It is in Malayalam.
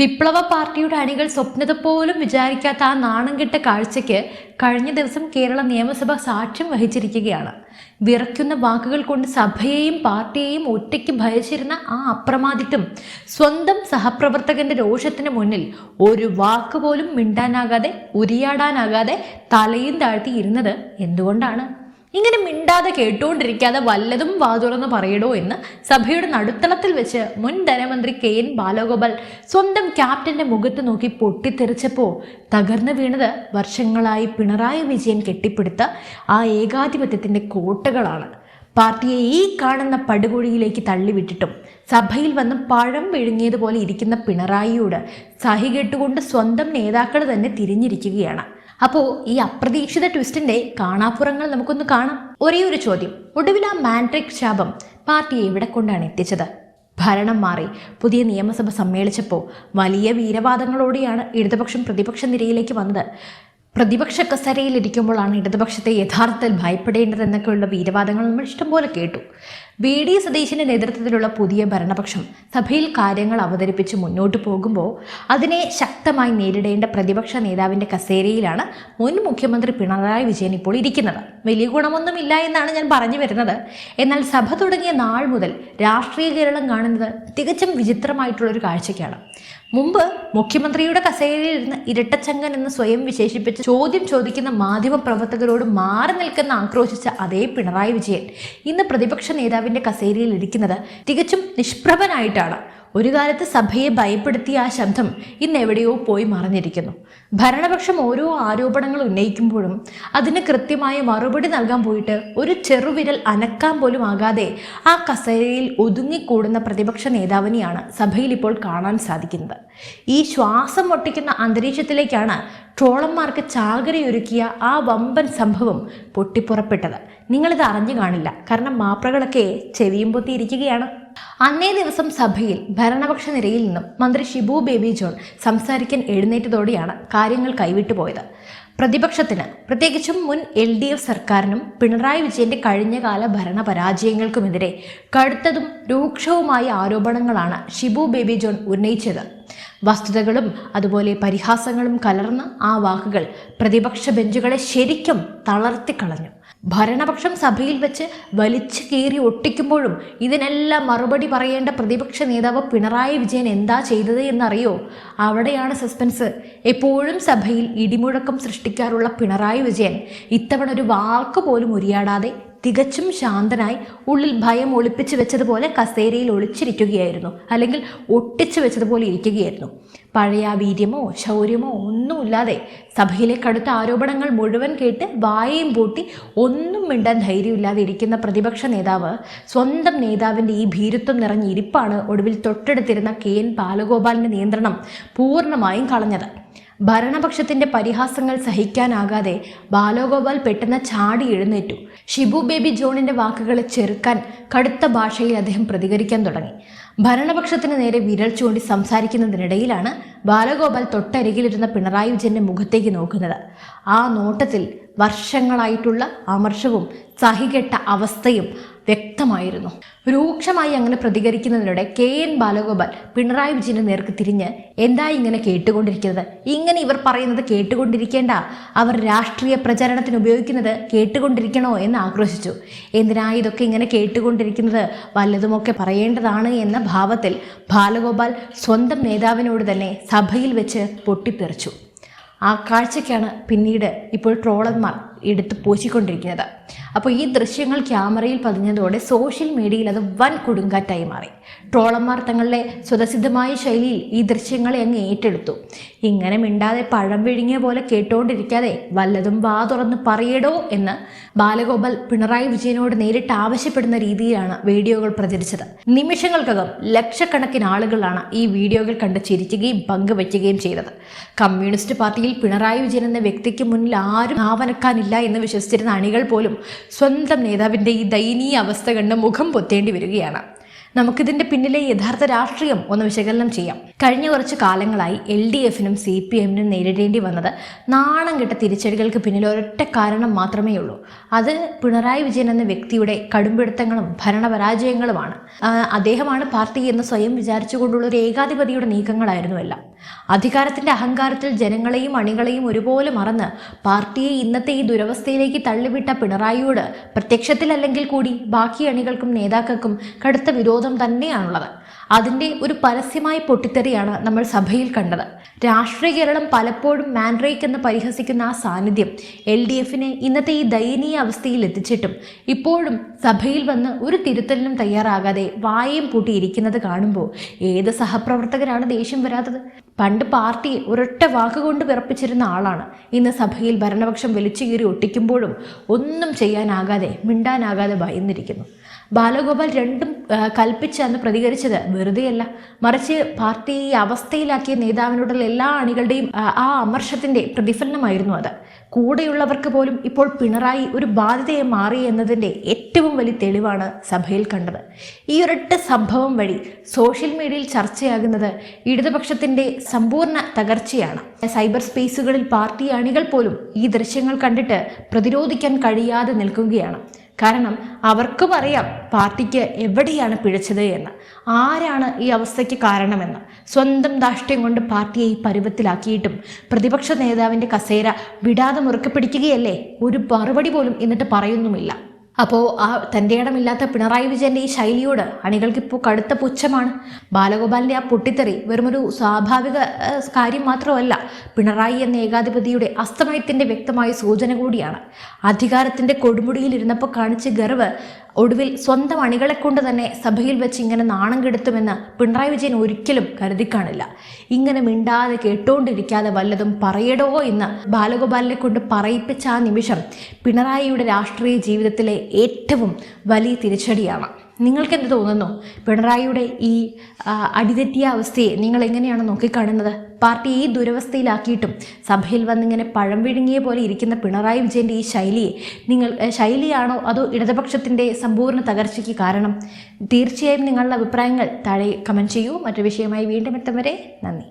വിപ്ലവ പാർട്ടിയുടെ അണികൾ സ്വപ്നത പോലും വിചാരിക്കാത്ത ആ നാണം കെട്ട കാഴ്ചയ്ക്ക് കഴിഞ്ഞ ദിവസം കേരള നിയമസഭ സാക്ഷ്യം വഹിച്ചിരിക്കുകയാണ്. വിറയ്ക്കുന്ന വാക്കുകൾ കൊണ്ട് സഭയെയും പാർട്ടിയെയും ഒറ്റയ്ക്ക് ഭയച്ചിരുന്ന ആ അപ്രമാദിത്വം സ്വന്തം സഹപ്രവർത്തകന്റെ രോഷത്തിന് മുന്നിൽ ഒരു വാക്കുപോലും മിണ്ടാനാകാതെ ഉരിയാടാനാകാതെ തലയും താഴ്ത്തി ഇരുന്നത് എന്തുകൊണ്ടാണ്? ഇങ്ങനെ മിണ്ടാതെ കേട്ടുകൊണ്ടിരിക്കാതെ വല്ലതും വാതുറന്ന് പറയടോ എന്ന് സഭയുടെ നടുത്തളത്തിൽ വെച്ച് മുൻ ധനമന്ത്രി KN ബാലഗോപാൽ സ്വന്തം ക്യാപ്റ്റന്റെ മുഖത്ത് നോക്കി പൊട്ടിത്തെറിച്ചപ്പോൾ തകർന്നു വീണത് വർഷങ്ങളായി പിണറായി വിജയൻ കെട്ടിപ്പിടുത്ത ആ ഏകാധിപത്യത്തിന്റെ കോട്ടകളാണ്. പാർട്ടിയെ ഈ കാണുന്ന പടുകുഴിയിലേക്ക് തള്ളിവിട്ടിട്ടും സഭയിൽ വന്ന് പഴം വിഴുങ്ങിയതുപോലെ ഇരിക്കുന്ന പിണറായിയോട് സഹികെട്ടുകൊണ്ട് സ്വന്തം നേതാക്കൾ തന്നെ തിരിഞ്ഞിരിക്കുകയാണ്. അപ്പോൾ ഈ അപ്രതീക്ഷിത ട്വിസ്റ്റിന്റെ കാണാപ്പുറങ്ങൾ നമുക്കൊന്ന് കാണാം. ഒരേ ഒരു ചോദ്യം, ഒടുവിൽ ആ മാൻട്രിക് ശാപം പാർട്ടിയെ എവിടെ കൊണ്ടാണ് എത്തിച്ചത്? ഭരണം മാറി പുതിയ നിയമസഭ സമ്മേളിച്ചപ്പോൾ വലിയ വീരവാദങ്ങളോടെയാണ് ഇടതുപക്ഷം പ്രതിപക്ഷ നിരയിലേക്ക് വന്നത്. പ്രതിപക്ഷ കസേരയിലിരിക്കുമ്പോഴാണ് ഇടതുപക്ഷത്തെ യഥാർത്ഥത്തിൽ ഭയപ്പെടേണ്ടതെന്നൊക്കെയുള്ള വീരവാദങ്ങൾ നമ്മൾ ഇഷ്ടംപോലെ കേട്ടു. VD സതീശന്റെ നേതൃത്വത്തിലുള്ള പുതിയ ഭരണപക്ഷം സഭയിൽ കാര്യങ്ങൾ അവതരിപ്പിച്ച് മുന്നോട്ട് പോകുമ്പോൾ അതിനെ ശക്തമായി നേരിടേണ്ട പ്രതിപക്ഷ നേതാവിന്റെ കസേരയിലാണ് മുൻ മുഖ്യമന്ത്രി പിണറായി വിജയൻ ഇപ്പോൾ ഇരിക്കുന്നത്. വലിയ ഗുണമൊന്നുമില്ല എന്നാണ് ഞാൻ പറഞ്ഞു വരുന്നത്. എന്നാൽ സഭ തുടങ്ങിയ നാൾ മുതൽ രാഷ്ട്രീയ കേരളം കാണുന്നത് തികച്ചും വിചിത്രമായിട്ടുള്ളൊരു കാഴ്ചയ്ക്കാണ്. മുമ്പ് മുഖ്യമന്ത്രിയുടെ കസേരയിൽ ഇരുന്ന് ഇരട്ടച്ചങ്കൻ എന്ന് സ്വയം വിശേഷിപ്പിച്ച് ചോദ്യം ചോദിക്കുന്ന മാധ്യമ പ്രവർത്തകരോട് മാറി നിൽക്കുന്ന ആക്രോശിച്ച അതേ പിണറായി വിജയൻ ഇന്ന് പ്രതിപക്ഷ നേതാവിന്റെ കസേരയിൽ ഇരിക്കുന്നത് തികച്ചും നിഷ്പ്രഭനായിട്ടാണ്. ഒരു കാലത്ത് സഭയെ ഭയപ്പെടുത്തിയ ആ ശബ്ദം ഇന്ന് എവിടെയോ പോയി മറഞ്ഞിരിക്കുന്നു. ഭരണപക്ഷം ഓരോ ആരോപണങ്ങൾ ഉന്നയിക്കുമ്പോഴും അതിന് കൃത്യമായ മറുപടി നൽകാൻ പോയിട്ട് ഒരു ചെറുവിരൽ അനക്കാൻ പോലും ആകാതെ ആ കസേരയിൽ ഒതുങ്ങിക്കൂടുന്ന പ്രതിപക്ഷ നേതാവിനെയാണ് സഭയിൽ ഇപ്പോൾ കാണാൻ സാധിക്കുന്നത്. ഈ ശ്വാസം മുട്ടിക്കുന്ന അന്തരീക്ഷത്തിലേക്കാണ് ട്രോളന്മാർക്ക് ചാകരയൊരുക്കിയ ആ വമ്പൻ സംഭവം പൊട്ടിപ്പുറപ്പെട്ടത്. നിങ്ങളിത് അറിഞ്ഞു കാണില്ല, കാരണം മാപ്രകളൊക്കെ ചെവിയും പൊത്തിയിരിക്കുകയാണ്. അന്നേ ദിവസം സഭയിൽ ഭരണപക്ഷ നിരയിൽ നിന്നും മന്ത്രി ഷിബു ബേബി ജോൺ സംസാരിക്കാൻ എഴുന്നേറ്റതോടെയാണ് കാര്യങ്ങൾ കൈവിട്ടു പോയത്. പ്രതിപക്ഷത്തിന്, പ്രത്യേകിച്ചും മുൻ LDF സർക്കാരിനും പിണറായി വിജയന്റെ കഴിഞ്ഞകാല ഭരണ പരാജയങ്ങൾക്കുമെതിരെ കടുത്തതും രൂക്ഷവുമായ ആരോപണങ്ങളാണ് ഷിബു ബേബി ജോൺ ഉന്നയിച്ചത്. വസ്തുതകളും അതുപോലെ പരിഹാസങ്ങളും കലർന്ന ആ വാക്കുകൾ പ്രതിപക്ഷ ബെഞ്ചുകളെ ശരിക്കും തളർത്തിക്കളഞ്ഞു. ഭരണപക്ഷം സഭയിൽ വെച്ച് വലിച്ചു കീറി ഒട്ടിക്കുമ്പോഴും ഇതിനെല്ലാം മറുപടി പറയേണ്ട പ്രതിപക്ഷ നേതാവ് പിണറായി വിജയൻ എന്താ ചെയ്തത് എന്നറിയോ? അവിടെയാണ് സസ്പെൻസ്. എപ്പോഴും സഭയിൽ ഇടിമുഴക്കം സൃഷ്ടിക്കാറുള്ള പിണറായി വിജയൻ ഇത്തവണ ഒരു വാക്ക് പോലും ഉരിയാടാതെ തികച്ചും ശാന്തനായി ഉള്ളിൽ ഭയം ഒളിപ്പിച്ചു വെച്ചതുപോലെ കസേരയിൽ ഒളിച്ചിരിക്കുകയായിരുന്നു, അല്ലെങ്കിൽ ഒട്ടിച്ചു വെച്ചതുപോലെ ഇരിക്കുകയായിരുന്നു. പഴയ വീര്യമോ ശൗര്യമോ ഒന്നുമില്ലാതെ സഭയിലെ കടുത്ത ആരോപണങ്ങൾ മുഴുവൻ കേട്ട് വായയും പൂട്ടി ഒന്നും മിണ്ടാൻ ധൈര്യമില്ലാതെ ഇരിക്കുന്ന പ്രതിപക്ഷ നേതാവ് സ്വന്തം നേതാവിൻ്റെ ഈ ഭീരുത്വം നിറഞ്ഞ ഇരിപ്പാണ് ഒടുവിൽ തൊട്ടടുത്തിരുന്ന KN ബാലഗോപാലിൻ്റെ നിയന്ത്രണം പൂർണ്ണമായും കളഞ്ഞത്. ഭരണപക്ഷത്തിന്റെ പരിഹാസങ്ങൾ സഹിക്കാനാകാതെ ബാലഗോപാൽ പെട്ടെന്ന് ചാടി എഴുന്നേറ്റു. ഷിബു ബേബി ജോണിന്റെ വാക്കുകളെ ചെറുക്കാൻ കടുത്ത ഭാഷയിൽ അദ്ദേഹം പ്രതികരിക്കാൻ തുടങ്ങി. ഭരണപക്ഷത്തിന് നേരെ വിരൽ ചൂണ്ടി സംസാരിക്കുന്നതിനിടയിലാണ് ബാലഗോപാൽ തൊട്ടരികിലിരുന്ന പിണറായി വിജയന്റെ മുഖത്തേക്ക് നോക്കുന്നത്. ആ നോട്ടത്തിൽ വർഷങ്ങളായിട്ടുള്ള അമർഷവും സഹികെട്ട അവസ്ഥയും വ്യക്തമായിരുന്നു. രൂക്ഷമായി അങ്ങനെ പ്രതികരിക്കുന്നതിനിടെ KN ബാലഗോപാൽ പിണറായി വിജയന്റെ നേർക്ക് തിരിഞ്ഞ്, എന്താ ഇങ്ങനെ കേട്ടുകൊണ്ടിരിക്കുന്നത്? ഇങ്ങനെ ഇവർ പറയുന്നത് കേട്ടുകൊണ്ടിരിക്കേണ്ട, അവർ രാഷ്ട്രീയ പ്രചരണത്തിന് ഉപയോഗിക്കുന്നത് കേട്ടുകൊണ്ടിരിക്കണോ എന്ന് ആക്രോശിച്ചു. എന്തിനാ ഇതൊക്കെ ഇങ്ങനെ കേട്ടുകൊണ്ടിരിക്കുന്നത്? വല്ലതുമൊക്കെ പറയേണ്ടതാണ് എന്ന ഭാവത്തിൽ ബാലഗോപാൽ സ്വന്തം നേതാവിനോട് തന്നെ സഭയിൽ വെച്ച് പൊട്ടിത്തെറിച്ചു. ആ കാഴ്ചയ്ക്കാണ് പിന്നീട് ഇപ്പോൾ ട്രോളന്മാർ എടുത്ത് പോച്ചിക്കൊണ്ടിരിക്കുന്നത്. അപ്പോൾ ഈ ദൃശ്യങ്ങൾ ക്യാമറയിൽ പതിഞ്ഞതോടെ സോഷ്യൽ മീഡിയയിൽ അത് വൻ കൊടുങ്കാറ്റായി മാറി. ട്രോളന്മാർ തങ്ങളുടെ സ്വതസിദ്ധമായ ശൈലിയിൽ ഈ ദൃശ്യങ്ങളെ അങ്ങ് ഏറ്റെടുത്തു. ഇങ്ങനെ മിണ്ടാതെ പഴം വിഴുങ്ങിയ പോലെ കേട്ടുകൊണ്ടിരിക്കാതെ വല്ലതും വാ തുറന്ന് പറയടോ എന്ന് ബാലഗോപാൽ പിണറായി വിജയനോട് നേരിട്ട് ആവശ്യപ്പെടുന്ന രീതിയിലാണ് വീഡിയോകൾ പ്രചരിച്ചത്. നിമിഷങ്ങൾക്കകം ലക്ഷക്കണക്കിന് ആളുകളാണ് ഈ വീഡിയോകൾ കണ്ട് ചിരിക്കുകയും പങ്കുവയ്ക്കുകയും ചെയ്തത്. കമ്മ്യൂണിസ്റ്റ് പാർട്ടിയിൽ പിണറായി വിജയൻ എന്ന വ്യക്തിക്ക് മുന്നിൽ ആരും ആവനക്കാനില്ല എന്ന് വിശ്വസിച്ചിരുന്ന അണികൾ പോലും സ്വന്തം നേതാവിൻ്റെ ഈ ദയനീയ അവസ്ഥ കണ്ട് മുഖം പൊത്തേണ്ടി വരികയാണ്. നമുക്കിതിൻ്റെ പിന്നിലെ യഥാർത്ഥ രാഷ്ട്രീയം ഒന്ന് വിശകലനം ചെയ്യാം. കഴിഞ്ഞ കുറച്ച് കാലങ്ങളായി LDFനും CPMനും നേരിടേണ്ടി വന്നത് നാണം കെട്ട തിരിച്ചടികൾക്ക് പിന്നിൽ ഒരൊറ്റ കാരണം മാത്രമേ ഉള്ളൂ. അത് പിണറായി വിജയൻ എന്ന വ്യക്തിയുടെ കടുംപിടുത്തങ്ങളും ഭരണപരാജയങ്ങളുമാണ്. അദ്ദേഹമാണ് പാർട്ടി എന്ന് സ്വയം വിചാരിച്ചുകൊണ്ടുള്ള ഒരു ഏകാധിപതിയുടെ നീക്കങ്ങളായിരുന്നു എല്ലാം. അധികാരത്തിന്റെ അഹങ്കാരത്തിൽ ജനങ്ങളെയും അണികളെയും ഒരുപോലെ മറന്ന് പാർട്ടിയെ ഇന്നത്തെ ഈ ദുരവസ്ഥയിലേക്ക് തള്ളിവിട്ട പിണറായിയോട് പ്രത്യക്ഷത്തിലല്ലെങ്കിൽ കൂടി ബാക്കി അണികൾക്കും നേതാക്കൾക്കും കടുത്ത വിരോധം തന്നെയാണുള്ളത്. അതിൻ്റെ ഒരു പരസ്യമായ പൊട്ടിത്തെറിയാണ് നമ്മൾ സഭയിൽ കണ്ടത്. രാഷ്ട്രീയ കേരളം പലപ്പോഴും മാൻഡ്രേക്ക് എന്ന് പരിഹസിക്കുന്ന ആ സാന്നിധ്യം LDFനെ ഇന്നത്തെ ഈ ദയനീയ അവസ്ഥയിൽ എത്തിച്ചിട്ടും ഇപ്പോഴും സഭയിൽ വന്ന് ഒരു തിരുത്തലിനും തയ്യാറാകാതെ വായയും പൂട്ടിയിരിക്കുന്നത് കാണുമ്പോൾ ഏത് സഹപ്രവർത്തകരാണ് ദേഷ്യം വരാത്തത്? പണ്ട് പാർട്ടിയെ ഒരൊറ്റ വാക്കുകൊണ്ട് വിറപ്പിച്ചിരുന്ന ആളാണ്. ഇന്ന് സഭയിൽ ഭരണപക്ഷം വലിച്ചു കീറി ഒട്ടിക്കുമ്പോഴും ഒന്നും ചെയ്യാനാകാതെ മിണ്ടാനാകാതെ ഭയന്നിരിക്കുന്നു. ബാലഗോപാൽ രണ്ടും കൽപ്പിച്ച് അന്ന് പ്രതികരിച്ചത് വെറുതെയല്ല, മറിച്ച് പാർട്ടിയെ ഈ അവസ്ഥയിലാക്കിയ നേതാവിനോടുള്ള എല്ലാ അണികളുടെയും ആ അമർഷത്തിൻ്റെ പ്രതിഫലനമായിരുന്നു അത്. കൂടെയുള്ളവർക്ക് പോലും ഇപ്പോൾ പിണറായി ഒരു ബാധ്യതയെ മാറി എന്നതിൻ്റെ ഏറ്റവും വലിയ തെളിവാണ് സഭയിൽ കണ്ടത്. ഈ ഒരൊറ്റ സംഭവം വഴി സോഷ്യൽ മീഡിയയിൽ ചർച്ചയാകുന്നത് ഇടതുപക്ഷത്തിൻ്റെ സമ്പൂർണ്ണ തകർച്ചയാണ്. സൈബർ സ്പേസുകളിൽ പാർട്ടി അണികൾ പോലും ഈ ദൃശ്യങ്ങൾ കണ്ടിട്ട് പ്രതിരോധിക്കാൻ കഴിയാതെ നിൽക്കുകയാണ്. കാരണം അവർക്കും അറിയാം പാർട്ടിക്ക് എവിടെയാണ് പിഴച്ചത് എന്ന്, ആരാണ് ഈ അവസ്ഥയ്ക്ക് കാരണമെന്ന്. സ്വന്തം ധാർഷ്ട്യം കൊണ്ട് പാർട്ടിയെ ഈ പരുവത്തിലാക്കിയിട്ടും പ്രതിപക്ഷ നേതാവിൻ്റെ കസേര വിടാതെ മുറുക്കെ പിടിക്കുകയല്ലേ, ഒരു മറുപടി പോലും എന്നിട്ട് പറയുന്നുമില്ല. അപ്പോൾ ആ തൻ്റെ ഇടമില്ലാത്ത പിണറായി വിജയൻ്റെ ഈ ശൈലിയോട് അണികൾക്കിപ്പോൾ കടുത്ത പുച്ഛമാണ്. ബാലഗോപാലിൻ്റെ ആ പൊട്ടിത്തെറി വെറുമൊരു സ്വാഭാവിക കാര്യം മാത്രമല്ല, പിണറായി എന്ന ഏകാധിപതിയുടെ അസ്തമയത്തിൻ്റെ വ്യക്തമായ സൂചന കൂടിയാണ്. അധികാരത്തിൻ്റെ കൊടുമുടിയിൽ ഇരുന്നപ്പോൾ കാണിച്ച ഗർവ് ഒടുവിൽ സ്വന്തം അണികളെ കൊണ്ട് തന്നെ സഭയിൽ വെച്ച് ഇങ്ങനെ നാണം കെടുത്തുമെന്ന് പിണറായി വിജയൻ ഒരിക്കലും കരുതി കാണില്ല. ഇങ്ങനെ മിണ്ടാതെ കേട്ടുകൊണ്ടിരിക്കാതെ വല്ലതും പറയടോ എന്ന് ബാലഗോപാലിനെ കൊണ്ട് പറയിപ്പിച്ച ആ നിമിഷം പിണറായിയുടെ രാഷ്ട്രീയ ജീവിതത്തിലെ ഏറ്റവും വലിയ തിരിച്ചടിയാണ്. നിങ്ങൾക്കെന്ത് തോന്നുന്നു? പിണറായിയുടെ ഈ അടിതെറ്റിയ അവസ്ഥയെ നിങ്ങൾ എങ്ങനെയാണ് നോക്കിക്കാണുന്നത്? പാർട്ടി ഈ ദുരവസ്ഥയിലാക്കിയിട്ടും സഭയിൽ വന്നിങ്ങനെ പഴം വിഴുങ്ങിയ പോലെ ഇരിക്കുന്ന പിണറായി വിജയൻ്റെ ഈ ശൈലിയാണോ അതോ ഇടതുപക്ഷത്തിൻ്റെ സമ്പൂർണ്ണ തകർച്ചയ്ക്ക് കാരണം? തീർച്ചയായും നിങ്ങളുടെ അഭിപ്രായങ്ങൾ താഴെ കമൻറ്റ് ചെയ്യൂ. മറ്റൊരു വിഷയമായി വീണ്ടും എത്തും വരെ നന്ദി.